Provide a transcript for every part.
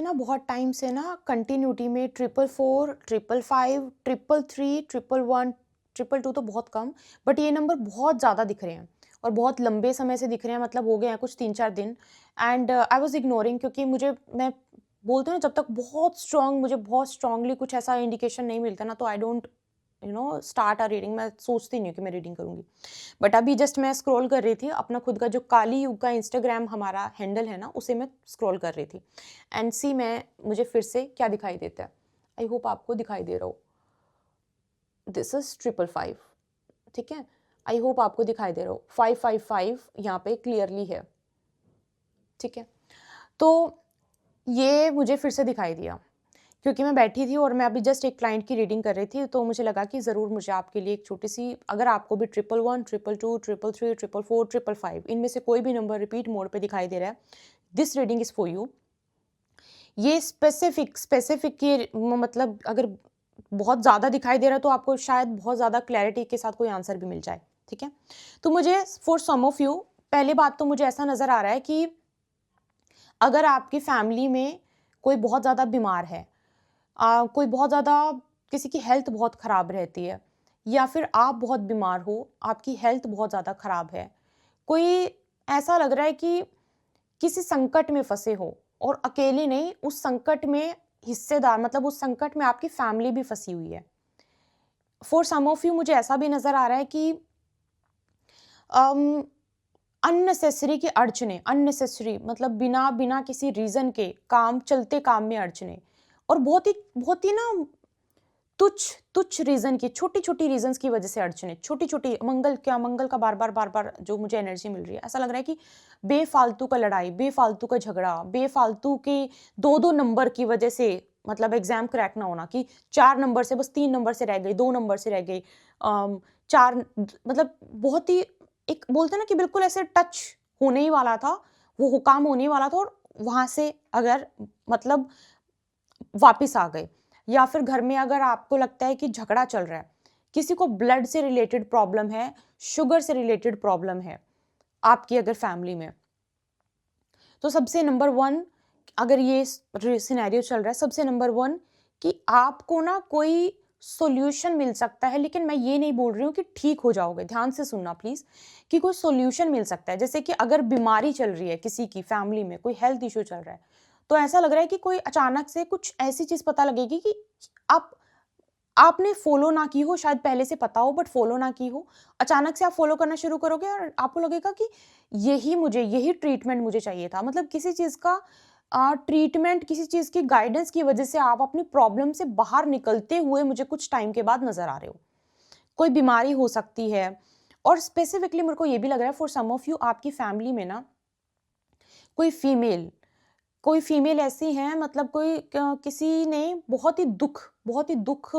ना बहुत टाइम से ना कंटिन्यूटी में 444, 555, 333, 111, 222 तो बहुत कम, बट ये नंबर बहुत ज़्यादा दिख रहे हैं और बहुत लंबे समय से दिख रहे हैं, मतलब हो गए हैं कुछ 3-4 दिन। एंड आई वाज़ इग्नोरिंग, क्योंकि मैं बोलती हूँ ना, जब तक मुझे बहुत स्ट्रांगली कुछ ऐसा इंडिकेशन नहीं मिलता ना, तो I don't start a reading. मैं सोचती नहीं हूँ कि मैं रीडिंग करूँगी। बट अभी जस्ट मैं स्क्रॉल कर रही थी अपना खुद का जो काली युग का इंस्टाग्राम हमारा हैंडल है ना, उसे मैं स्क्रॉल कर रही थी। एंड सी मैं मुझे फिर से क्या दिखाई देता है। आई होप आपको दिखाई दे रहा हो। This is 555। ठीक है, आई होप आपको दिखाई दे रहा हो। 555 यहाँ पे क्लियरली है। ठीक है, तो ये मुझे फिर से दिखाई दिया, क्योंकि मैं बैठी थी और मैं अभी जस्ट एक क्लाइंट की रीडिंग कर रही थी, तो मुझे लगा कि ज़रूर मुझे आपके लिए एक छोटी-सी, अगर आपको भी 111, 222, 333, 444, 555 इनमें से कोई भी नंबर रिपीट मोड पे दिखाई दे रहा है, this reading is for you. ये स्पेसिफिक के मतलब अगर बहुत ज़्यादा दिखाई दे रहा है, तो आपको शायद बहुत ज़्यादा क्लैरिटी के साथ कोई आंसर भी मिल जाए, ठीक है? तो मुझे फॉर सम ऑफ यू, पहली बात तो मुझे ऐसा नज़र आ रहा है कि अगर आपकी फैमिली में कोई बहुत ज़्यादा बीमार है, कोई बहुत ज़्यादा, किसी की हेल्थ बहुत ख़राब रहती है, या फिर आप बहुत बीमार हो, आपकी हेल्थ बहुत ज़्यादा ख़राब है। कोई ऐसा लग रहा है कि किसी संकट में फँसे हो, और अकेले नहीं, उस संकट में हिस्सेदार, मतलब उस संकट में आपकी फैमिली भी फँसी हुई है। फॉर सम ऑफ यू मुझे ऐसा भी नज़र आ रहा है कि अम, अननेसेसरी की अड़चनें, अननेसेसरी मतलब बिना बिना किसी रीज़न के चलते काम में अड़चनें, और बहुत ही ना तुच्छ तुच्छ रीज़न की, छोटी-छोटी रीज़न्स की वज़ह से अड़चनें, छोटी-छोटी, मंगल का बार-बार जो मुझे एनर्जी मिल रही है, ऐसा लग रहा है कि बेफ़ालतू का लड़ाई, बेफ़ालतू का झगड़ा, बेफ़ालतू के 2-2 नंबर की वज़ह से, मतलब एग्ज़ाम क्रैक ना होना, कि 4 नंबर से बस 3 नंबर से रह गई, 2 नंबर से रह गई। 4 मतलब बहुत ही, एक बोलते हैं ना कि बिल्कुल ऐसे टच होने ही वाला था, वो काम होने ही वाला था, और वहाँ से अगर मतलब वापिस आ गए। या फिर घर में अगर आपको लगता है कि झगड़ा चल रहा है, किसी को ब्लड से रिलेटेड प्रॉब्लम है, शुगर से रिलेटेड प्रॉब्लम है, आपकी अगर फैमिली में, तो सबसे नंबर 1, अगर ये सिनेरियो चल रहा है, सबसे नंबर 1 कि आपको ना कोई सॉल्यूशन मिल सकता है, लेकिन मैं ये नहीं बोल रही हूँ कि ठीक हो जाओगे, ध्यान से सुनना प्लीज़, कि कोई सॉल्यूशन मिल सकता है। जैसे कि अगर बीमारी चल रही है किसी की फैमिली में, कोई हेल्थ इश्यू चल रहा है, तो ऐसा लग रहा है कि कोई अचानक से कुछ ऐसी चीज़ पता लगेगी कि आप आपने फ़ॉलो ना की हो, शायद पहले से पता हो बट फ़ॉलो ना की हो। अचानक से आप फ़ॉलो करना शुरू करोगे और आपको लगेगा कि यही ट्रीटमेंट मुझे चाहिए था। मतलब किसी चीज़ का ट्रीटमेंट, किसी चीज़ की गाइडेंस की वज़ह से आप अपनी प्रॉब्लम से बाहर निकलते हुए मुझे कुछ टाइम के बाद नज़र आ रहे हो। कोई बीमारी हो सकती है, और स्पेसिफिकली मेरे को ये भी लग रहा है फॉर सम ऑफ यू, आपकी फैमिली में ना कोई फीमेल ऐसी हैं, मतलब किसी ने बहुत ही दुख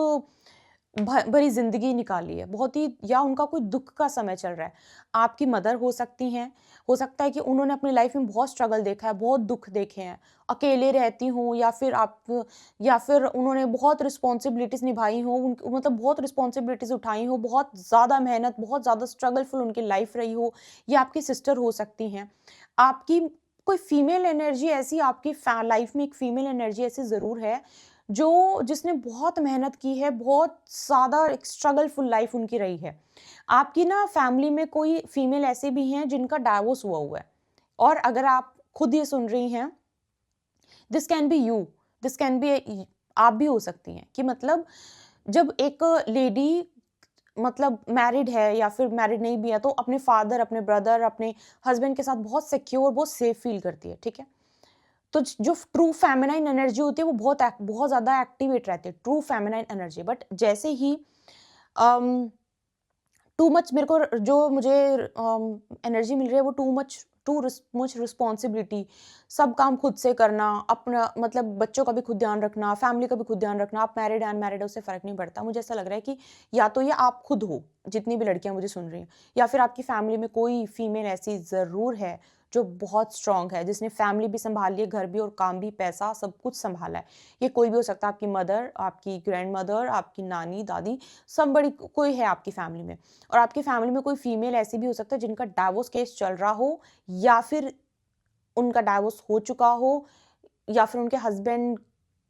भरी जिंदगी निकाली है, बहुत ही, या उनका कोई दुख का समय चल रहा है। आपकी मदर हो सकती हैं, हो सकता है कि उन्होंने अपनी लाइफ में बहुत स्ट्रगल देखा है, बहुत दुख देखे हैं, अकेले रहती हूँ, या फिर उन्होंने बहुत रिस्पॉन्सिबिलिटीज निभाई हो, मतलब बहुत रिस्पॉन्सिबिलिटीज उठाई हो, बहुत ज़्यादा मेहनत, बहुत ज़्यादा स्ट्रगलफुल उनकी लाइफ रही हो, या आपकी सिस्टर हो सकती हैं। आपकी कोई फीमेल एनर्जी ऐसी, आपकी लाइफ में एक फीमेल एनर्जी ऐसी ज़रूर है, जो जिसने बहुत मेहनत की है, बहुत ज़्यादा एक स्ट्रगलफुल लाइफ उनकी रही है। आपकी ना फैमिली में कोई फीमेल ऐसे भी हैं जिनका डाइवोर्स हुआ है, और अगर आप खुद ये सुन रही हैं, this can be you, this can be, आप भी हो सकती हैं, कि मतलब जब एक लेडी मतलब मैरिड है या फिर मैरिड नहीं भी है, तो अपने फादर, अपने ब्रदर, अपने हस्बैंड के साथ बहुत सिक्योर, बहुत सेफ फील करती है, ठीक है? तो जो ट्रू फेमिनाइन एनर्जी होती है, वो बहुत ज़्यादा एक्टिवेट रहती है, ट्रू फेमिनाइन एनर्जी। बट जैसे ही अम, टू मच मेरे को जो मुझे एनर्जी मिल रही है, वो टू मच रिस्पॉन्सिबिलिटी, सब काम खुद से करना, अपना मतलब बच्चों का भी खुद ध्यान रखना, फैमिली का भी खुद ध्यान रखना, आप मैरिड अनमैरिड उससे फ़र्क नहीं पड़ता। मुझे ऐसा लग रहा है कि या तो ये आप खुद हो, जितनी भी लड़कियाँ मुझे सुन रही हैं, या फिर आपकी फैमिली में कोई फीमेल ऐसी ज़रूर है, जो बहुत स्ट्रॉन्ग है, जिसने फैमिली भी सँभाल ली है, घर भी और काम भी, पैसा सब कुछ सँभाला है। ये कोई भी हो सकता है, आपकी मदर, आपकी ग्रैंडमदर, आपकी नानी, दादी, समबड़ी कोई है आपकी फैमिली में। और आपकी फैमिली में कोई फीमेल ऐसी भी हो सकता है जिनका डाइवोर्स केस चल रहा हो, या फिर उनका डाइवोर्स हो चुका हो, या फिर उनके हस्बैंड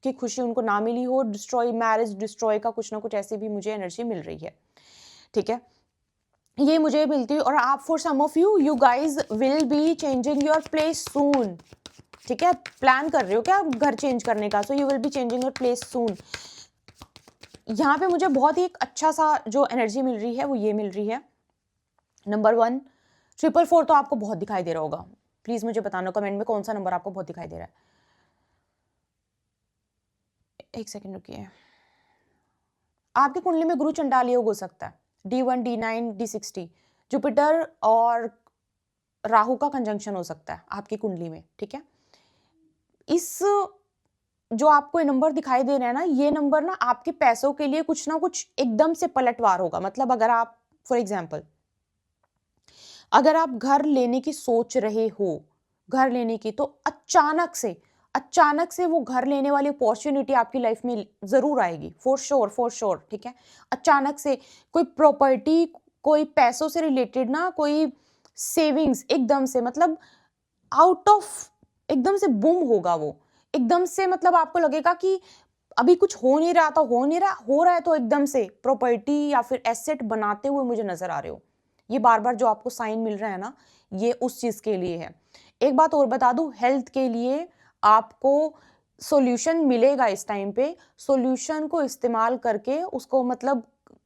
की खुशी उनको ना मिली हो, डिस्ट्रॉय, मैरिज डिस्ट्रॉय का कुछ ना कुछ ऐसी भी मुझे एनर्जी मिल रही है, ठीक है? ये मुझे मिलती है। और आप, for some of you guys will be changing your place soon, ठीक है? प्लान कर रहे हो क्या आप घर चेंज करने का, so you will be changing your place soon. यहाँ पे मुझे बहुत ही एक अच्छा सा जो एनर्जी मिल रही है वो ये मिल रही है। नंबर 1 444 तो आपको बहुत दिखाई दे रहा होगा, प्लीज मुझे बताना कमेंट में कौन सा नंबर आपको बहुत दिखाई दे रहा है। एक सेकंड रुकिए। आपकी कुंडली में गुरु चंडाल योग हो सकता है, D1 D9 D60, जुपिटर और राहु का कंजंक्शन हो सकता है आपकी कुंडली में, ठीक है? इस जो आपको ये नंबर दिखाई दे रहे हैं ना, ये नंबर ना आपके पैसों के लिए कुछ ना कुछ एकदम से पलटवार होगा। मतलब अगर आप, फॉर एग्जाम्पल, अगर आप घर लेने की सोच रहे हो, घर लेने की, तो अचानक से वो घर लेने वाली अपॉर्चुनिटी आपकी लाइफ में जरूर आएगी, फॉर श्योर, ठीक है? अचानक से कोई प्रॉपर्टी, कोई पैसों से रिलेटेड ना, कोई सेविंग्स एकदम से, मतलब आउट ऑफ, एकदम से बूम होगा वो, एकदम से। मतलब आपको लगेगा कि अभी कुछ हो नहीं रहा था, हो रहा है, तो एकदम से प्रॉपर्टी या फिर एसेट बनाते हुए मुझे नजर आ रहे हो। ये बार बार जो आपको साइन मिल रहा है ना, ये उस चीज के लिए है। एक बात और बता दूं, हेल्थ के लिए आपको सॉल्यूशन मिलेगा इस टाइम पे। सॉल्यूशन को इस्तेमाल करके उसको, मतलब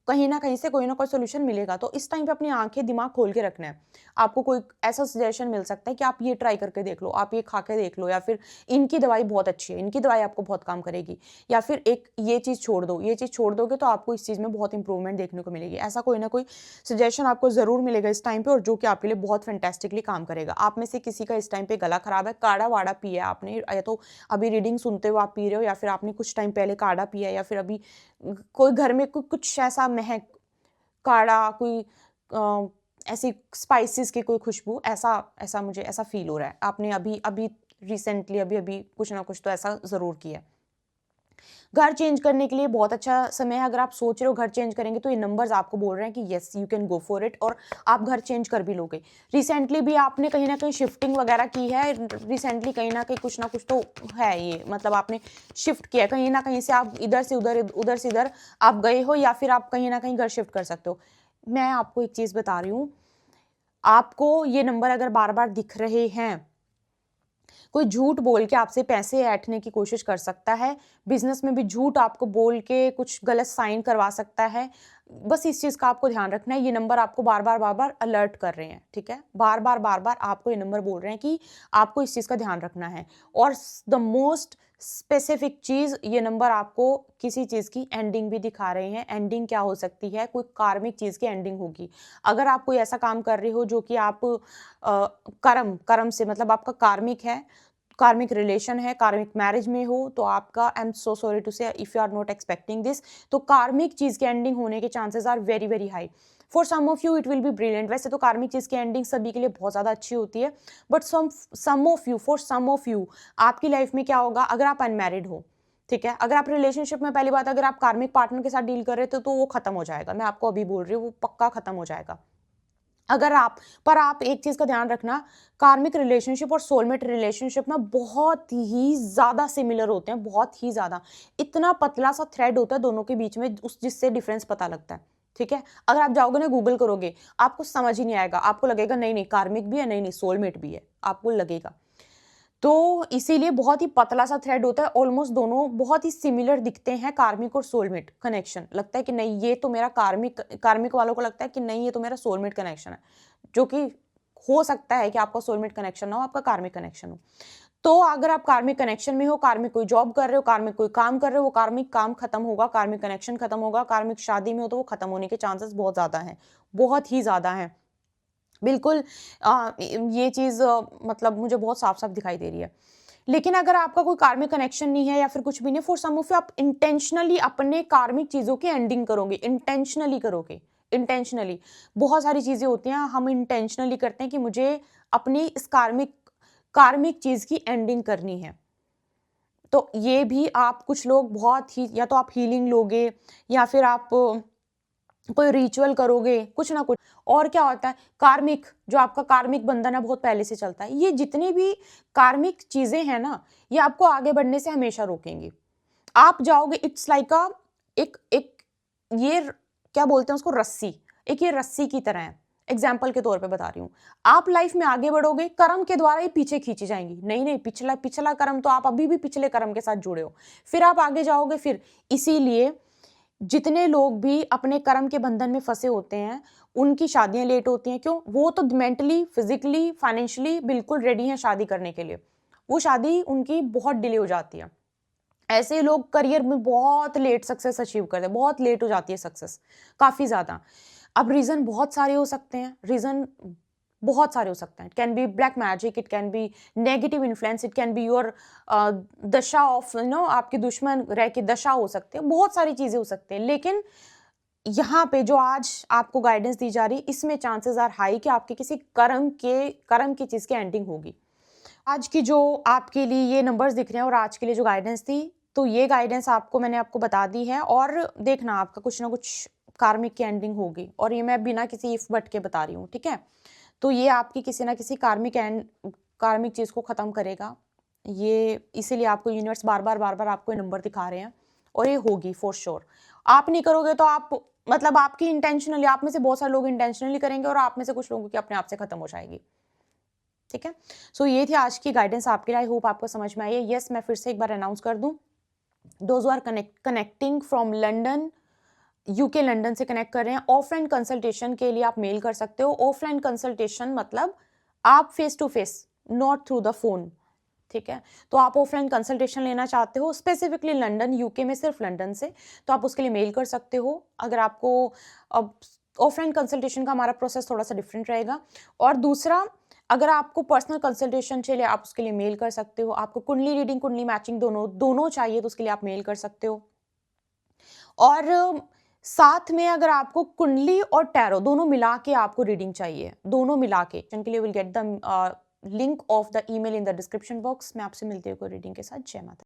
कहीं ना कहीं से कोई ना कोई सोल्यूशन मिलेगा। तो इस टाइम पे अपनी आंखें दिमाग खोल के रखना है। आपको कोई ऐसा सजेशन मिल सकता है कि आप ये ट्राई करके देख लो, आप ये खा के देख लो, या फिर इनकी दवाई बहुत अच्छी है, इनकी दवाई आपको बहुत काम करेगी, या फिर एक ये चीज़ छोड़ दो, ये चीज़ छोड़ दोगे तो आपको इस चीज़ में बहुत इंप्रूवमेंट देखने को मिलेगी। ऐसा कोई ना कोई सजेशन आपको ज़रूर मिलेगा इस टाइम पे, और जो कि आपके लिए बहुत फैंटेस्टिकली काम करेगा। आप में से किसी का इस टाइम पे गला खराब है, काढ़ा वाड़ा पिया आपने, या तो अभी रीडिंग सुनते हुए आप पी रहे हो, या फिर आपने कुछ टाइम पहले काढ़ा पिया, या फिर अभी कोई घर में कुछ ऐसा महक, काढ़ा, कोई ऐसी स्पाइसेस की कोई खुशबू, ऐसा ऐसा मुझे ऐसा फील हो रहा है आपने अभी अभी रिसेंटली अभी कुछ ना कुछ तो ऐसा ज़रूर किया है। घर चेंज करने के लिए बहुत अच्छा समय है। अगर आप सोच रहे हो घर चेंज करेंगे, तो ये नंबर्स आपको बोल रहे हैं कि yes you can go for it, और आप घर चेंज कर भी लोगे। रिसेंटली भी आपने कहीं ना कहीं शिफ्टिंग वगैरह की है, रिसेंटली कहीं ना कहीं कुछ ना कुछ तो है ये, मतलब आपने शिफ्ट किया कहीं ना कहीं से, आप इधर से उधर, उधर से इधर आप गए हो, या फिर आप कहीं ना कहीं घर शिफ्ट कर सकते हो। मैं आपको एक चीज़ बता रही हूँ, आपको ये नंबर अगर बार बार दिख रहे हैं, कोई झूठ बोल के आपसे पैसे ऐंठने की कोशिश कर सकता है, बिजनेस में भी झूठ आपको बोल के कुछ गलत साइन करवा सकता है। बस इस चीज़ का आपको ध्यान रखना है। ये नंबर आपको बार बार अलर्ट कर रहे हैं, ठीक है? बार बार आपको ये नंबर बोल रहे हैं कि आपको इस चीज़ का ध्यान रखना है। और द मोस्ट स्पेसिफिक चीज़, ये नंबर आपको किसी चीज़ की एंडिंग भी दिखा रहे हैं। एंडिंग क्या हो सकती है? कोई कार्मिक चीज़ की एंडिंग होगी। अगर आप कोई ऐसा काम कर रहे हो जो कि आप कर्म से, मतलब आपका कार्मिक है, कार्मिक रिलेशन है, कार्मिक मैरिज में हो, तो आपका, I am so sorry to say if you are not expecting this, तो कार्मिक चीज की एंडिंग होने के chances are very very high. For some of you it will be brilliant. वैसे तो कार्मिक चीज की एंडिंग सभी के लिए बहुत ज्यादा अच्छी होती है, but some of you, for some of you, आपकी लाइफ में क्या होगा, अगर आप अनमैरिड हो, ठीक है, अगर आप रिलेशनशिप में, पहली बात, अगर आप कार्मिक पार्टनर के साथ डील कर रहे थे, तो वो खत्म हो जाएगा। मैं आपको अभी बोल रही हूँ, वो पक्का खत्म हो जाएगा। अगर आप, पर आप एक चीज का ध्यान रखना, कार्मिक रिलेशनशिप और सोलमेट रिलेशनशिप ना बहुत ही ज्यादा सिमिलर होते हैं, बहुत ही ज्यादा। इतना पतला सा थ्रेड होता है दोनों के बीच में, उस जिससे डिफरेंस पता लगता है, ठीक है? अगर आप जाओगे ना, गूगल करोगे, आपको समझ ही नहीं आएगा, आपको लगेगा नहीं नहीं कार्मिक भी है, नहीं नहीं सोलमेट भी है, आपको लगेगा। तो इसीलिए बहुत ही पतला सा थ्रेड होता है, ऑलमोस्ट दोनों बहुत ही सिमिलर दिखते हैं, कार्मिक और सोलमेट कनेक्शन। लगता है कि नहीं ये तो मेरा कार्मिक वालों को लगता है कि नहीं ये तो मेरा सोलमेट कनेक्शन है, जो कि हो सकता है कि आपका सोलमेट कनेक्शन ना हो, आपका कार्मिक कनेक्शन हो। तो अगर आप कार्मिक कनेक्शन में हो, कार्मिक कोई जॉब कर रहे हो, कार्मिक कोई काम कर रहे हो, वो कार्मिक काम खत्म होगा, कार्मिक कनेक्शन खत्म होगा। कार्मिक शादी में हो तो वो खत्म होने के चांसेस बहुत ज्यादा हैं, बहुत ही ज्यादा हैं। बिल्कुल ये चीज़ मतलब मुझे बहुत साफ-साफ दिखाई दे रही है। लेकिन अगर आपका कोई कार्मिक कनेक्शन नहीं है या फिर कुछ भी नहीं, फॉर सम ऑफ यू आप इंटेंशनली अपने कार्मिक चीज़ों की एंडिंग करोगे, इंटेंशनली करोगे, इंटेंशनली। बहुत सारी चीज़ें होती हैं, हम इंटेंशनली करते हैं कि मुझे अपनी इस कार्मिक कार्मिक चीज़ की एंडिंग करनी है। तो ये भी आप, कुछ लोग बहुत ही, या तो आप हीलिंग लोगे, या फिर आप कोई रिचुअल करोगे, कुछ ना कुछ। और क्या होता है, कार्मिक, जो आपका कार्मिक बंधन है बहुत पहले से चलता है। ये जितनी भी कार्मिक चीज़ें हैं ना, ये आपको आगे बढ़ने से हमेशा रोकेंगी। आप जाओगे, इट्स लाइक अ एक एक ये क्या बोलते हैं उसको, रस्सी, एक ये रस्सी की तरह है। एग्जाम्पल के तौर पे बता रही हूँ। आप लाइफ में आगे बढ़ोगे, कर्म के द्वारा ही पीछे खींची जाएंगी। नहीं नहीं, पिछला पिछला कर्म तो आप अभी भी पिछले कर्म के साथ जुड़े हो, फिर आप आगे जाओगे फिर। इसीलिए जितने लोग भी अपने कर्म के बंधन में फंसे होते हैं, उनकी शादियां लेट होती हैं। क्यों? वो तो मेंटली, फिजिकली, फाइनेंशियली बिल्कुल रेडी हैं शादी करने के लिए, वो शादी उनकी बहुत डिले हो जाती है। ऐसे लोग करियर में बहुत लेट सक्सेस अचीव करते हैं, बहुत लेट हो जाती है सक्सेस, काफ़ी ज़्यादा। अब रीज़न बहुत सारे हो सकते हैं, रीज़न बहुत सारे हो सकते हैं। It can be black magic, it can be negative influence, it can be your दशा ऑफ आपके दुश्मन रह के दशा हो सकते हैं, बहुत सारी चीज़ें हो सकती हैं। लेकिन यहाँ पे जो आज आपको गाइडेंस दी जा रही है, इसमें चांसेस आर हाई कि आपके किसी कर्म की चीज़ की एंडिंग होगी। आज की जो आपके लिए ये नंबर्स दिख रहे हैं और आज के लिए जो गाइडेंस थी, तो ये गाइडेंस मैंने आपको बता दी है। और देखना आपका कुछ ना कुछ कार्मिक की एंडिंग होगी, और ये मैं बिना किसी इफ बट के बता रही हूँ, ठीक है। तो ये आपकी किसी ना किसी कार्मिक चीज़ को ख़त्म करेगा। ये इसीलिए आपको यूनिवर्स बार बार आपको ये नंबर दिखा रहे हैं, और ये होगी फॉर श्योर। आप नहीं करोगे तो आप, मतलब आपकी इंटेंशनली, आप में से बहुत सारे लोग इंटेंशनली करेंगे, और आप में से कुछ लोगों की अपने आप से ख़त्म हो जाएगी, ठीक है। सो ये थी आज की गाइडेंस आपके लिए। आई होप आपको समझ में आई है। यस, मैं फिर से एक बार अनाउंस कर दूं, those are connecting from London, UK London से कनेक्ट कर रहे हैं, ऑफलाइन कंसल्टेशन के लिए आप मेल कर सकते हो। ऑफलाइन कंसल्टेशन मतलब आप face to face, not through the phone, ठीक है। तो आप ऑफलाइन कंसल्टेशन लेना चाहते हो स्पेसिफिकली लंदन, यूके में सिर्फ लंदन से, तो आप उसके लिए मेल कर सकते हो। अगर आपको अब ऑफलाइन कंसल्टेशन का हमारा प्रोसेस थोड़ा सा डिफरेंट रहेगा। और दूसरा, अगर आपको पर्सनल कंसल्टेशन चाहिए, आप उसके लिए मेल कर सकते हो। आपको कुंडली रीडिंग, कुंडली मैचिंग दोनों चाहिए, तो उसके लिए आप मेल कर सकते हो। और साथ में अगर आपको कुंडली और टैरो दोनों मिला के आपको रीडिंग चाहिए, दोनों मिला के, जिनके लिए will get the link of the email in the description box. मैं आपसे मिलती हूँ रीडिंग के साथ। जय माता।